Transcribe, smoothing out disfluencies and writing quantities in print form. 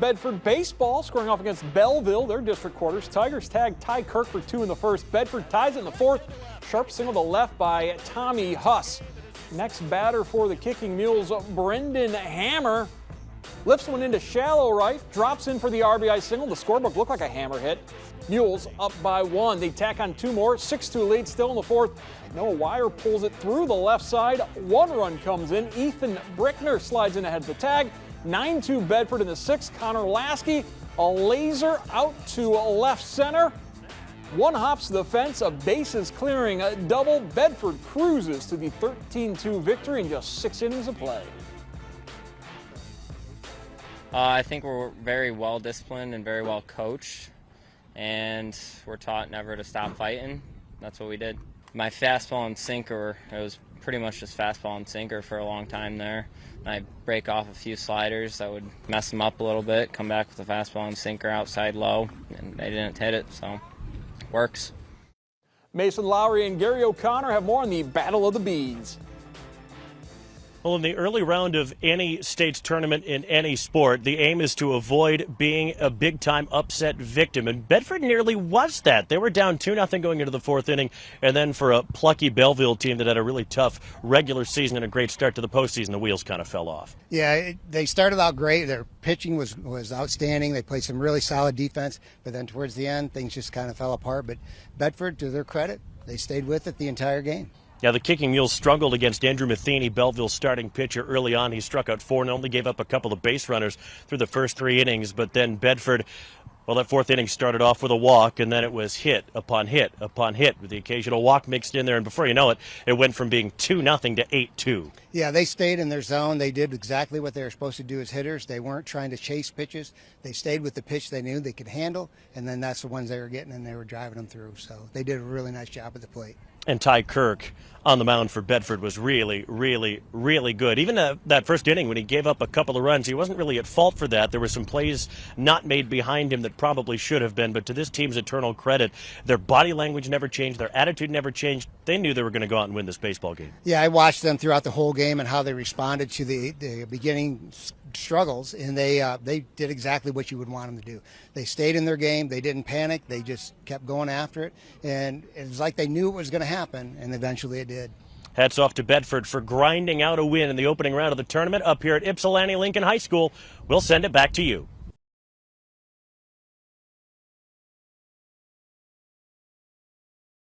Bedford baseball, scoring off against Belleville, their district quarters. Tigers tagged 𝗏𝗏 for 2 in the first. Bedford ties it in the fourth. Sharp single to left by Tommy Huss. Next batter for the Kicking Mules, Brendan Hammer. Lifts one into shallow right, drops in for the RBI single. The scorebook looked like a hammer hit. Mules up by 1. They tack on 2 more. 6-2 lead still in the fourth. Noah Wire pulls it through the left side. 1 run comes in. Ethan Brickner slides in ahead of the tag. 9-2 Bedford in the 6th. Connor Lasky, a laser out to left center. 1 hops to the fence, a bases clearing a double. Bedford cruises to the 13-2 victory in just 6 innings of play. I think we're very well disciplined and very well coached, and we're taught never to stop fighting. That's what we did. My fastball and sinker, it was pretty much just fastball and sinker for a long time there. I break off a few sliders that would mess them up a little bit, come back with a fastball and sinker outside low, and they didn't hit it, so works. Mason Lowry and Gary O'Connor have more on the Battle of the Bees. Well, in the early round of any state's tournament in any sport, the aim is to avoid being a big-time upset victim, and Bedford nearly was that. They were down 2-0 going into the 4th inning, and then for a plucky Belleville team that had a really tough regular season and a great start to the postseason, the wheels kind of fell off. Yeah, they started out great. Their pitching was outstanding. They played some really solid defense, but then towards the end, things just kind of fell apart. But Bedford, to their credit, they stayed with it the entire game. Yeah, the Kicking Mules struggled against Andrew 𝗦𝗫𝗍𝗍, Belleville's starting pitcher early on. He struck out 4 and only gave up a couple of base runners through the first 3 innings. But then Bedford, well, that 4th inning started off with a walk, and then it was hit upon hit upon hit with the occasional walk mixed in there. And before you know it, it went from being 2-0 to 8-2. Yeah, they stayed in their zone. They did exactly what they were supposed to do as hitters. They weren't trying to chase pitches. They stayed with the pitch they knew they could handle, and then that's the ones they were getting, and they were driving them through. So they did a really nice job at the plate. And 𝗏𝗏 on the mound for Bedford was really, really, really good. Even that first inning when he gave up a couple of runs, he wasn't really at fault for that. There were some plays not made behind him that probably should have been, but to this team's eternal credit, their body language never changed, their attitude never changed. They knew they were going to go out and win this baseball game. Yeah, I watched them throughout the whole game and how they responded to the beginning struggles, and they did exactly what you would want them to do. They stayed in their game. They didn't panic. They just kept going after it, and it was like they knew it was going to happen, and eventually it did. Hats off to Bedford for grinding out a win in the opening round of the tournament up here at 𝗦𝗫𝗍𝗶 Lincoln High School. We'll send it back to you.